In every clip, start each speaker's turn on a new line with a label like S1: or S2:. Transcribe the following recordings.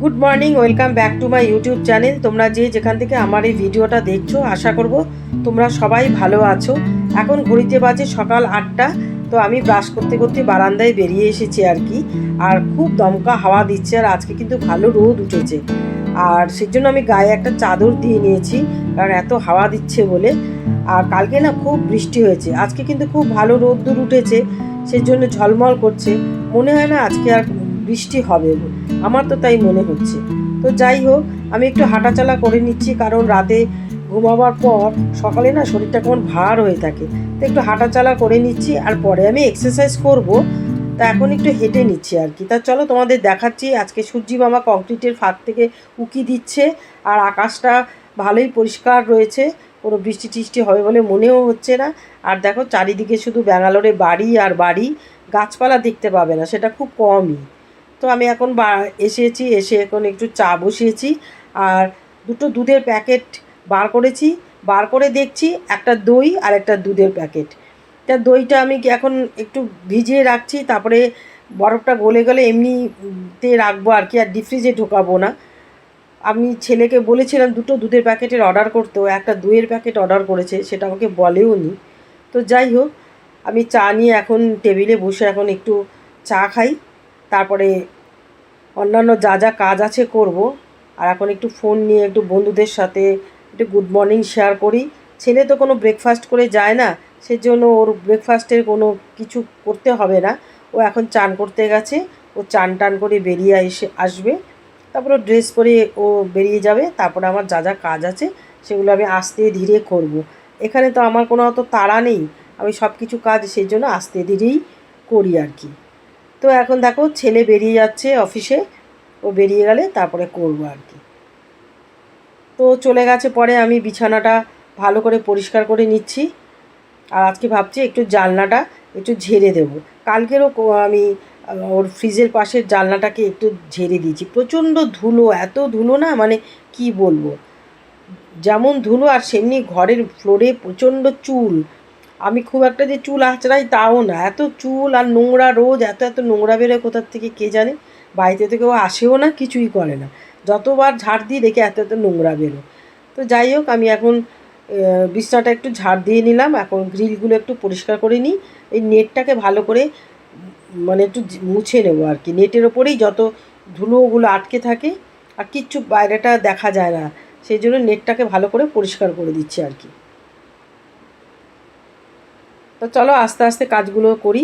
S1: Good morning, welcome back to my YouTube channel. তোমরা যে যেখান থেকে আমার এই ভিডিওটা দেখছো, আশা করব তোমরা সবাই ভালো আছো। এখন ঘড়িতে বাজে সকাল 8টা। তো আমি ব্রাশ করতে করতে বারান্দায় বেরিয়ে এসেছি আর কি। আর খুব দমকা হাওয়া দিচ্ছে, আর আজকে কিন্তু ভালো রোদ উঠেছে। আর সেই জন্য আমি গায়ে একটা চাদর দিয়ে নিয়েছি, কারণ এত হাওয়া দিচ্ছে বলে। আর কালকে না খুব বৃষ্টি হয়েছে, আজকে কিন্তু খুব ভালো রোদ্দুর উঠেছে, সেই জন্য ঝলমল করছে। মনে হয় না আজকে আর বৃষ্টি হবে, আমার তো তাই মনে হচ্ছে। তো যাই হোক, আমি একটু হাঁটাচলা করে নিচ্ছি, কারণ রাতে ঘুমাবার পর সকালে না শরীরটা কেমন ভার হয়ে থাকে। তো একটু হাঁটাচলা করে নিচ্ছি, আর পরে আমি এক্সারসাইজ করব। তা এখন একটু হেঁটে নিচ্ছি আর কি। তা চলো তোমাদের দেখাচ্ছি। আজকে সূর্যি মামা কংক্রিটের ফাঁক থেকে উকি দিচ্ছে, আর আকাশটা ভালোই পরিষ্কার রয়েছে, কোনো বৃষ্টি টিষ্টি হবে বলে মনেও হচ্ছে না। আর দেখো চারিদিকে শুধু ব্যাঙ্গালোরে বাড়ি আর বাড়ি, গাছপালা দেখতে পাবে না, সেটা খুব কমই। তো আমি এখন এসে এখন একটু চা বসিয়েছি, আর দুটো দুধের প্যাকেট বার করেছি। বার করে দেখছি একটা দই আর একটা দুধের প্যাকেট। তা দইটা আমি এখন একটু ভিজিয়ে রাখছি, তারপরে বরফটা গলে গেলে এমনিতে রাখবো আর কি, আর ডিপ ফ্রিজে ঢোকাবো না। আমি ছেলেকে বলেছিলাম দুটো দুধের প্যাকেটের অর্ডার করতেও, একটা দইয়ের প্যাকেট অর্ডার করেছে, সেটা আমাকে বলেও নি। তো যাই হোক, আমি চা নিয়ে এখন টেবিলে বসে এখন একটু চা খাই, তারপরে অন্যান্য যা যা কাজ আছে করব। আর এখন একটু ফোন নিয়ে একটু বন্ধুদের সাথে একটু গুড মর্নিং শেয়ার করি। ছেলে তো কোনো ব্রেকফাস্ট করে যায় না, সেজন্য ওর ব্রেকফাস্টের কোনো কিছু করতে হবে না। ও এখন চান করতে গেছে, ও চান টান করে বেরিয়ে আসবে, তারপর ও ড্রেস পরে ও বেরিয়ে যাবে। তারপরে আমার যা যা কাজ আছে সেগুলো আমি আস্তে ধীরে করব। এখানে তো আমার কোনো অত তাড়া নেই, আমি সব কিছু কাজ সেই জন্য আস্তে ধীরেই করি আর কি। তো এখন দেখো ছেলে বেরিয়ে যাচ্ছে অফিসে, ও বেরিয়ে গেলে তারপরে করবো আর কি। তো চলে গেছে, পরে আমি বিছানাটা ভালো করে পরিষ্কার করে নিচ্ছি। আর আজকে ভাবছি একটু জানলাটা একটু ঝেড়ে দেবো। কালকেরও আমি ওর ফ্রিজের পাশের জানলাটাকে একটু ঝেড়ে দিয়েছি। প্রচণ্ড ধুলো, এত ধুলো না মানে কি বলবো, যেমন ধুলো আর সেমনি ঘরের ফ্লোরে প্রচণ্ড চুল। আমি খুব একটা যে চুল আঁচড়াই তাও না, এত চুল আর নোংরা, রোজ এত এত নোংরা বেরোয় কোথার থেকে কে জানে। বাড়িতে তো কেউ আসেও না, কিছুই করে না, যতবার ঝাড় দিই দেখে এত এত নোংরা বেরোয়। তো যাই হোক, আমি এখন বিছনাটা একটু ঝাড় দিয়ে নিলাম, এখন গ্রিলগুলো একটু পরিষ্কার করে নিই। এই নেটটাকে ভালো করে মানে একটু মুছে নেবো আর কি। নেটের ওপরেই যত ধুলোগুলো আটকে থাকে, আর কিচ্ছু বাইরেটা দেখা যায় না, সেই জন্য নেটটাকে ভালো করে পরিষ্কার করে দিচ্ছি আর কি। তো চলো আস্তে আস্তে কাজগুলো করি।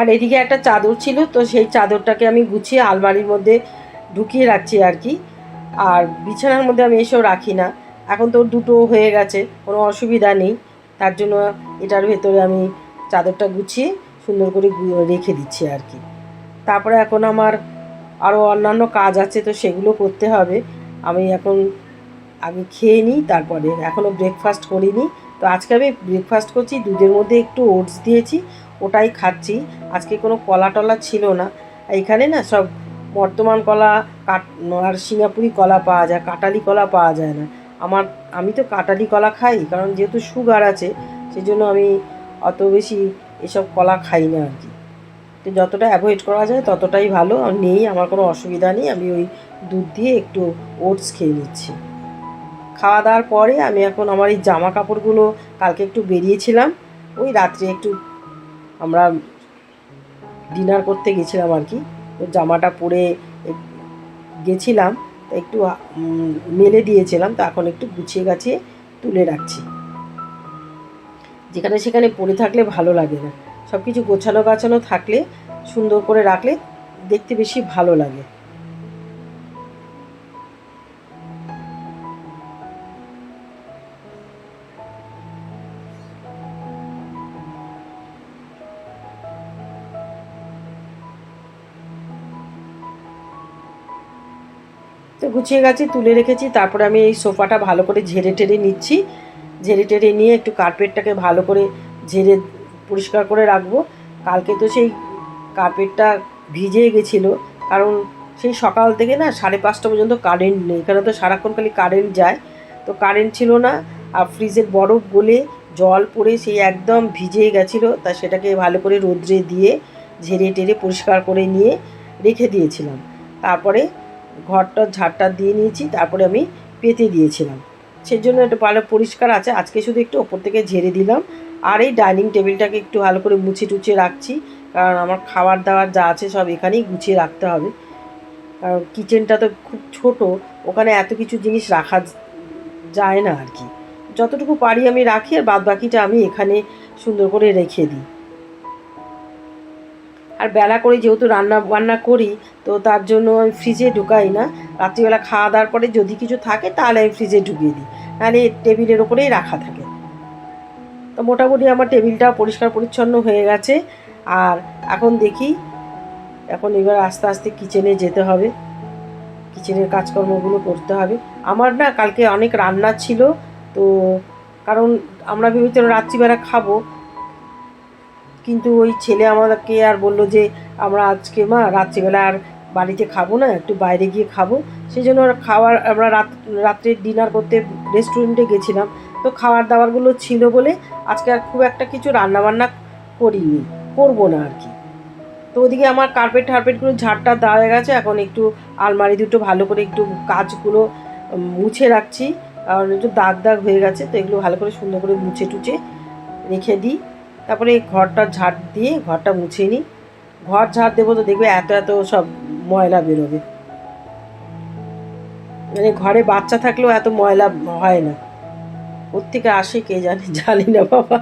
S1: আর এদিকে একটা চাদর ছিল, তো সেই চাদরটাকে আমি গুছিয়ে আলমারির মধ্যে ঢুকিয়ে রাখছি আর কি। আর বিছানার মধ্যে আমি এসব রাখি না, এখন তো দুটো হয়ে গেছে, কোনো অসুবিধা নেই। তার জন্য এটার ভেতরে আমি চাদরটা গুছিয়ে সুন্দর করে রেখে দিচ্ছি আর কি। তারপরে এখন আমার আরও অন্যান্য কাজ আছে, তো সেগুলো করতে হবে। এখন আমি খেয়ে নিই, তারপরে এখনও ব্রেকফাস্ট করিনি। তো আজকে আমি ব্রেকফাস্ট করছি, দুধের মধ্যে একটু ওটস দিয়েছি, ওটাই খাচ্ছি। আজকে কোনো কলা টলা ছিল না, এইখানে না সব বর্তমান কলা আর সিঙ্গাপুরি কলা পাওয়া যায়, কাটালি কলা পাওয়া যায় না। আমি তো কাটালি কলা খাই, কারণ যেহেতু সুগার আছে, সেই জন্য আমি অত বেশি এসব কলা খাই না আর কি। তো যতটা অ্যাভয়েড করা যায় ততটাই ভালো। আর নেই, আমার কোনো অসুবিধা নেই, আমি ওই দুধ দিয়ে একটু ওটস খেয়ে নিচ্ছি। খাওয়া দাওয়ার পরে আমি এখন আমার এই জামা কাপড়গুলো, কালকে একটু বেরিয়েছিলাম, ওই রাত্রে একটু আমরা ডিনার করতে গেছিলাম আর কি। তো জামাটা পরে গেছিলাম, তো একটু মেলে দিয়েছিলাম, তো এখন একটু গুছিয়ে গাছিয়ে তুলে রাখছি। যেখানে সেখানে পড়ে থাকলে ভালো লাগে না, সব কিছু গোছানো গাছানো থাকলে সুন্দর করে রাখলে দেখতে বেশি ভালো লাগে। তো গুছিয়ে গাছি তুলে রেখেছি। তারপরে আমি এই সোফাটা ভালো করে ঝেড়ে টেরে নিচ্ছি। ঝেড়ে টেরে নিয়ে একটু কার্পেটটাকে ভালো করে ঝেড়ে পরিষ্কার করে রাখবো। কালকে তো সেই কার্পেটটা ভিজে গেছিলো, কারণ সেই সকাল থেকে না 5:30 পর্যন্ত কারেন্ট নেই, এখানে তো সারাক্ষণ খালি কারেন্ট যায়। তো কারেন্ট ছিল না, আর ফ্রিজের বরফ গলে জল পড়ে সেই একদম ভিজে গেছিলো। তা সেটাকে ভালো করে রোদ্রে দিয়ে ঝেড়ে টেরে পরিষ্কার করে নিয়ে রেখে দিয়েছিলাম। তারপরে ঘরটা ঝাড়টা দিয়ে নিয়েছি, তারপরে আমি পেতে দিয়েছিলাম, সেই জন্য একটু ভালো পরিষ্কার আছে। আজকে শুধু একটু ওপর থেকে ঝেড়ে দিলাম। আর এই ডাইনিং টেবিলটাকে একটু ভালো করে মুছে টুছে রাখছি, কারণ আমার খাবার দাবার যা আছে সব এখানেই গুছিয়ে রাখতে হবে। কারণ কিচেনটা তো খুব ছোট, ওখানে এত কিছু জিনিস রাখা যায় না আর কি। যতটুকু পারি আমি রাখি, আর বাদ বাকিটা আমি এখানে সুন্দর করে রেখে দিই। আর বেলা করে যেহেতু রান্না বান্না করি, তো তার জন্য আমি ফ্রিজে ঢুকাই না। রাত্রিবেলা খাওয়া দাওয়ার পরে যদি কিছু থাকে তাহলে আমি ফ্রিজে ঢুকিয়ে দিই, নাহলে টেবিলের ওপরেই রাখা থাকে। তো মোটামুটি আমার টেবিলটা পরিষ্কার পরিচ্ছন্ন হয়ে গেছে। আর এখন দেখি, এখন এবার আস্তে আস্তে কিচেনে যেতে হবে, কিচেনের কাজকর্মগুলো করতে হবে। আমার না কালকে অনেক রান্না ছিল, তো কারণ আমরা ভেবেছিলাম রাত্রিবেলা খাবো, কিন্তু ওই ছেলে আমাকে আর বললো যে আমরা আজকে মা রাত্রিবেলা আর বাড়িতে খাবো না, একটু বাইরে গিয়ে খাবো। সেই জন্য আমরা রাত্রে ডিনার করতে রেস্টুরেন্টে গেছিলাম। তো খাবার দাবারগুলো ছিল বলে আজকে আর খুব একটা কিছু রান্নাবান্না করিনি, করবো না আর কি। তো ওদিকে আমার কার্পেটগুলো ঝাড়টা দেওয়া হয়ে গেছে। এখন একটু আলমারি দুটো ভালো করে একটু কাজগুলো মুছে রাখছি, কারণ একটু দাগ দাগ হয়ে গেছে, তো এগুলো ভালো করে সুন্দর করে মুছে টুছে রেখে দিই। তারপরে ঘরটা ঝাড় দিয়ে ঘরটা মুছে নিই। ঘর ঝাড় দেবো তো দেখবে এত এত সব ময়লা বেরোবে, মানে ঘরে বাচ্চা থাকলেও এত ময়লা হয় না, কোত্থেকে আসে কে জানে, জানি না বাবা।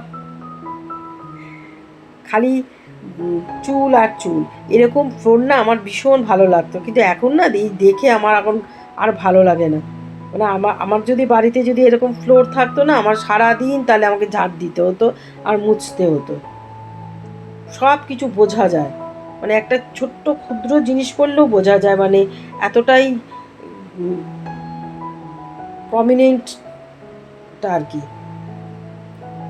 S1: খালি চুল আর চুল, এরকম ফ্লোর না আমার ভীষণ ভালো লাগতো, কিন্তু এখন না এই দেখে আমার এখন আর ভালো লাগে না। মানে আমার যদি বাড়িতে যদি এরকম ফ্লোর থাকতো না, আমার সারাদিন তাহলে আমাকে ঝাড় দিতে হতো আর মুছতে হতো। সব কিছু বোঝা যায়, মানে একটা ছোট্ট ক্ষুদ্র জিনিস করলেও বোঝা যায়, মানে এতটাই প্রমিনেন্টটা আর কি।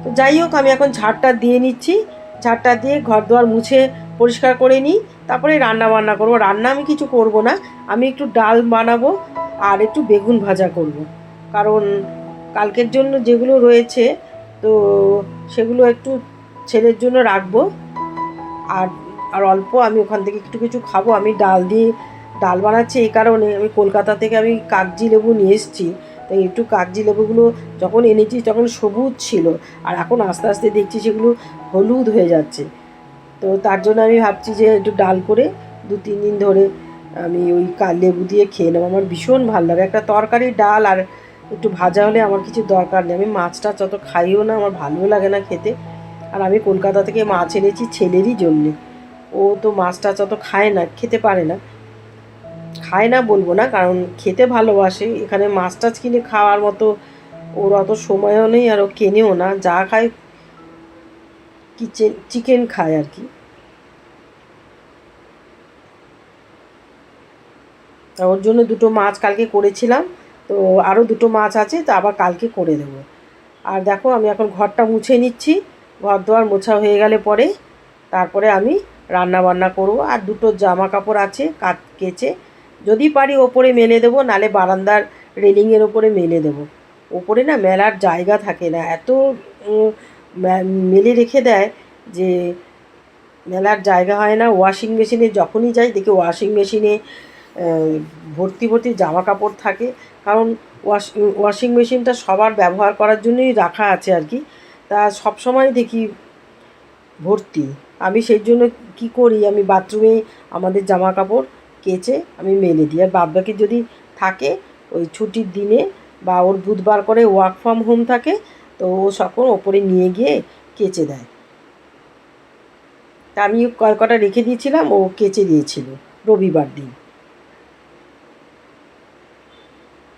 S1: তো যাই হোক, আমি এখন ঝাড়টা দিয়ে নিচ্ছি। ঝাড়টা দিয়ে ঘর দুয়ার মুছে পরিষ্কার করে নিই, তারপরে রান্না বান্না করবো। রান্না আমি কিছু করব না, আমি একটু ডাল বানাবো আর একটু বেগুন ভাজা করব, কারণ কালকের জন্য যেগুলো রয়েছে তো সেগুলো একটু ছেলের জন্য রাখবো। আর আর অল্প আমি ওখান থেকে একটু কিছু খাবো। আমি ডাল বানাচ্ছি এই কারণে, আমি কলকাতা থেকে আমি কাগজি লেবু নিয়ে এসেছি। তাই একটু কাগজি লেবুগুলো যখন এনেছি তখন সবুজ ছিল, আর এখন আস্তে আস্তে দেখছি সেগুলো হলুদ হয়ে যাচ্ছে। তো তার জন্য আমি ভাবছি যে একটু ডাল করে 2-3 দিন ধরে আমি ওই লেবু দিয়ে খেয়ে নেবো। আমার ভীষণ ভালো লাগে একটা তরকারি, ডাল আর একটু ভাজা হলে আমার কিছু দরকার নেই। আমি মাছটা যত খাইও না, আমার ভালোও লাগে না খেতে। আর আমি কলকাতা থেকে মাছ এনেছি ছেলেরই জন্যে, ও তো মাছটা যত খায় না, খেতে পারে না, খায় না বলবো না, কারণ খেতে ভালোবাসে। এখানে মাছ টাছ কিনে খাওয়ার মতো ওর অত সময়ও নেই, আর ও কেনেও না, যা খায় চিকেন খায় আর কি। ওর জন্য 2টো মাছ কালকে করেছিলাম, তো আরও 2টো মাছ আছে, তো আবার কালকে করে দেবো। আর দেখো আমি এখন ঘরটা মুছে নিচ্ছি। ঘর দোয়ার মোছা হয়ে গেলে পরে তারপরে আমি রান্না বান্না করবো। আর 2টো জামা কাপড় আছে কেচে, যদি পারি ওপরে মেলে দেবো, নালে বারান্দার রেলিংয়ের ওপরে মেলে দেবো। ওপরে না মেলার জায়গা থাকে না, এত মেলে রেখে দেয় যে মেলার জায়গা হয় না। ওয়াশিং মেশিনে যখনই যাই দেখি ওয়াশিং মেশিনে ভর্তি ভর্তি জামা কাপড় থাকে, কারণ ওয়াশিং মেশিনটা সবার ব্যবহার করার জন্যই রাখা আছে আর কি। তা সব সময় দেখি ভর্তি। আমি সেই জন্য কি করি, আমি বাথরুমে আমাদের জামা কাপড় কেচে আমি মেলে দিই। আর বাদবাকি যদি থাকে ওই ছুটির দিনে বা ওর বুধবার করে ওয়ার্ক ফ্রম হোম থাকে, তো ও সকল ওপরে নিয়ে গিয়ে কেচে দেয়। তা আমি কটা রেখে দিয়েছিলাম, ও কেচে দিয়েছিল রবিবার দিন।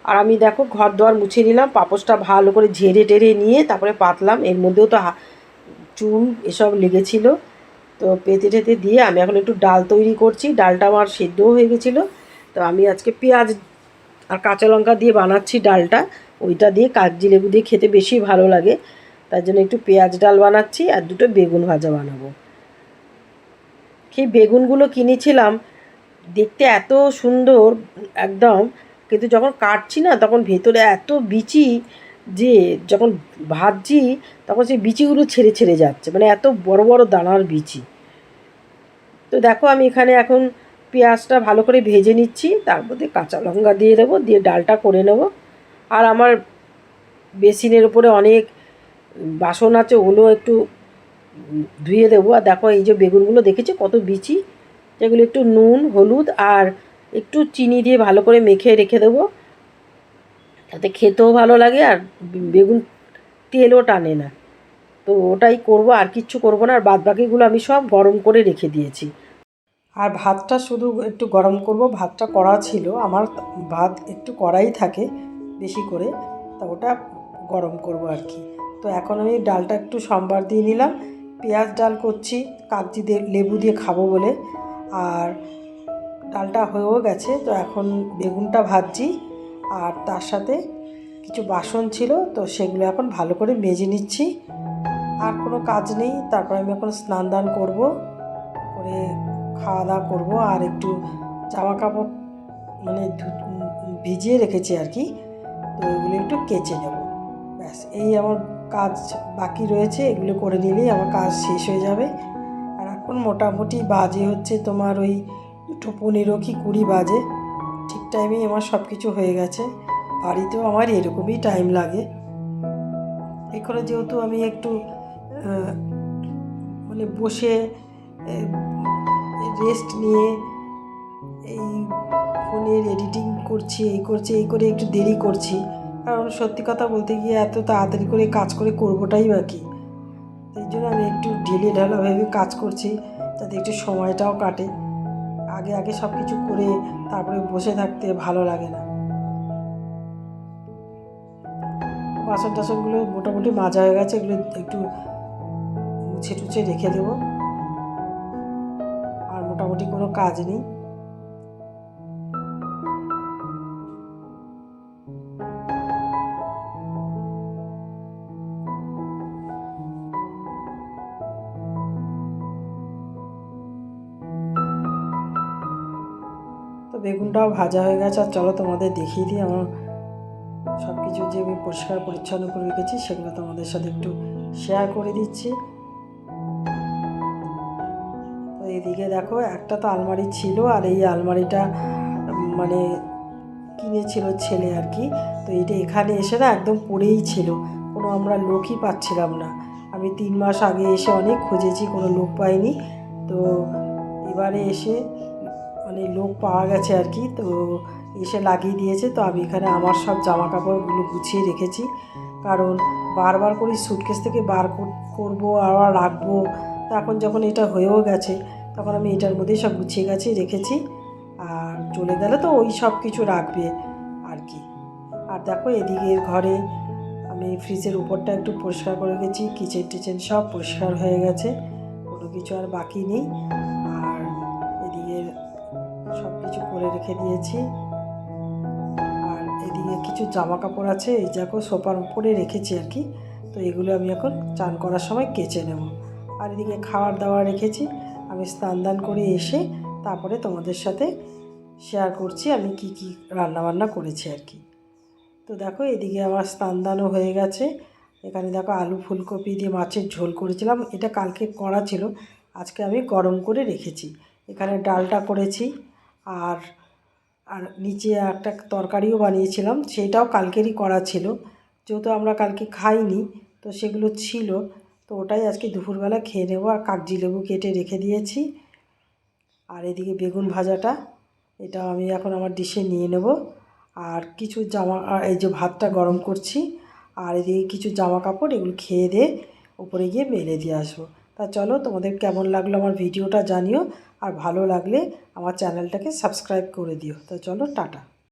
S1: আর আমি দেখো ঘর দোয়ার মুছে নিলাম, পাপোশটা ভালো করে ঝেড়ে টেরে নিয়ে তারপরে পাতলাম। এর মধ্যেও তো চুন এসব লেগেছিলো, তো পেতে টেতে দিয়ে আমি এখন একটু ডাল তৈরি করছি। ডালটা আমার সেদ্ধও হয়ে গেছিলো, তো আমি আজকে পেঁয়াজ আর কাঁচা লঙ্কা দিয়ে বানাচ্ছি ডালটা। ওইটা দিয়ে কাগজি লেবু দিয়ে খেতে বেশি ভালো লাগে, তার জন্য একটু পেঁয়াজ ডাল বানাচ্ছি আর দুটো বেগুন ভাজা বানাবো। সেই বেগুনগুলো কিনেছিলাম, দেখতে এত সুন্দর একদম, কিন্তু যখন কাটছি না তখন ভেতরে এত বিচি, যে যখন ভাজছি তখন সেই বিচিগুলো ছেড়ে ছেড়ে যাচ্ছে, মানে এত বড় বড় দানার বিচি। তো দেখো আমি এখানে এখন পেঁয়াজটা ভালো করে ভেজে নিচ্ছি, তার মধ্যে কাঁচা লঙ্কা দিয়ে দেবো, দিয়ে ডালটা করে নেব। আর আমার বেসিনের উপরে অনেক বাসন আছে, ওগুলো একটু ধুয়ে দেবো। আর দেখো এই যে বেগুনগুলো দেখেছো কত বিচি, যেগুলো একটু নুন হলুদ আর একটু চিনি দিয়ে ভালো করে মেখে রেখে দেবো, তাতে খেতেও ভালো লাগে আর বেগুন তেলও টানে না। তো ওটাই করব, আর কিচ্ছু করব না। আর বাদবাকিগুলো আমি সব গরম করে রেখে দিয়েছি। আর ভাতটা শুধু একটু গরম করব, ভাতটা করা ছিল আমার, ভাত একটু কড়াই থাকে বেশি করে, তা ওটা গরম করব আর কি। তো এখন আমি ডালটা একটু সম্বার দিয়ে নিলাম, পেঁয়াজ ডাল করছি কাগজি লেবু দিয়ে খাবো বলে। আর ডালটা হয়েও গেছে, তো এখন বেগুনটা ভাজছি। আর তার সাথে কিছু বাসন ছিল, তো সেগুলো এখন ভালো করে মেজে নিচ্ছি। আর কোনো কাজ নেই, তারপর আমি এখন স্নান দান করবো, করে খাওয়া দাওয়া করবো। আর একটু জামা কাপড় মানে ভিজিয়ে রেখেছি আর কি, তো এগুলো একটু কেচে নেব। ব্যাস এই আমার কাজ বাকি রয়েছে, এগুলো করে নিলেই আমার কাজ শেষ হয়ে যাবে। আর এখন মোটামুটি বাজে হচ্ছে তোমার ওই 2:15 কি 20 বাজে, ঠিক টাইমেই আমার সব কিছু হয়ে গেছে। বাড়িতেও আমার এরকমই টাইম লাগে। এখানে যেহেতু আমি একটু মানে বসে রেস্ট নিয়ে এই ফোনের এডিটিং করছি, এই করে একটু দেরি করছি, কারণ সত্যি কথা বলতে গিয়ে এত তাড়াতাড়ি করে কাজ করে করবোটাই বা কি। এই জন্য আমি একটু ঢিলে ঢালাভাবে কাজ করছি, যাতে একটু সময়টাও কাটে। আগে আগে সব কিছু করে তারপরে বসে থাকতে ভালো লাগে না। বাসন টাসনগুলো মোটামুটি মাজা হয়ে গেছে, এগুলো একটু মুছে টুছে রেখে দেবো। আর মোটামুটি কোনো কাজ নেই। তো বেগুনটাও ভাজা হয়ে গেছে। আর চলো তোমাদের দেখিয়ে দিই আমার সব কিছু যে আমি পরিষ্কার পরিচ্ছন্ন করে রেখেছি, সেগুলো তোমাদের সাথে একটু শেয়ার করে দিচ্ছি। তো এইদিকে দেখো একটা তো আলমারি ছিল, আর এই আলমারিটা মানে কিনেছিল ছেলে আর কি। তো এটা এখানে এসে না একদম পড়েই ছিল, কোনো আমরা লোকই পাচ্ছিলাম না। আমি 3 মাস আগে এসে অনেক খুঁজেছি, কোনো লোক পাইনি। তো এবারে এসে মানে লোক পাওয়া গেছে আর কি, তো এসে লাগিয়ে দিয়েছে। তো আমি এখানে আমার সব জামা কাপড়গুলো গুছিয়ে রেখেছি, কারণ বারবার করে স্যুটকেস থেকে বার করবো আবার রাখবো। তো এখন যখন এটা হয়েও গেছে, তখন আমি এটার মধ্যেই সব গুছিয়ে গেছি রেখেছি। আর চলে গেলে তো ওই সব কিছু রাখবে আর কি। আর দেখো এদিকে ঘরে আমি ফ্রিজের উপরটা একটু পরিষ্কার করে রেখেছি, কিচেন টিচেন সব পরিষ্কার হয়ে গেছে, কোনো কিছু আর বাকি নেই। আর এদিকে সব কিছু করে রেখে দিয়েছি। আর এদিকে কিছু জামা কাপড় আছে, এই দেখো সোফার উপরে রেখেছি আর কি। তো এগুলো আমি এখন চান করার সময় কেচে নেব। আর এদিকে খাবার দাবার রেখেছি, আমি স্নান দান করে এসে তারপরে তোমাদের সাথে শেয়ার করছি আমি কি কি রান্নাবান্না করেছি আর কি। তো দেখো এদিকে আমার স্নান দানও হয়ে গেছে। এখানে দেখো আলু ফুলকপি দিয়ে মাছের ঝোল করেছিলাম, এটা কালকে করা ছিল, আজকে আমি গরম করে রেখেছি। এখানে ডালটা করেছি, আর আর নিচে একটা তরকারিও বানিয়েছিলাম, সেটাও কালকেরই করা ছিল, যেহেতু আমরা কালকে খাইনি তো সেগুলো ছিল। তো ওটাই আজকে দুপুরবেলা খেয়ে নেবো। আর কাগজি লেবু কেটে রেখে দিয়েছি। আর এদিকে বেগুন ভাজাটা এটা আমি এখন আমার ডিশে নিয়ে নেব। আর কিছু এই যে ভাতটা গরম করছি, আর এদিকে কিছু জামা কাপড় এগুলো খেয়ে দিয়ে উপরে গিয়ে মেলে দিয়ে আসবো। তা চলো, তোমাদের কেমন লাগলো আমার ভিডিওটা জানিও, আর ভালো লাগলে আমার চ্যানেলটাকে সাবস্ক্রাইব করে দিও। তা চলো, টাটা।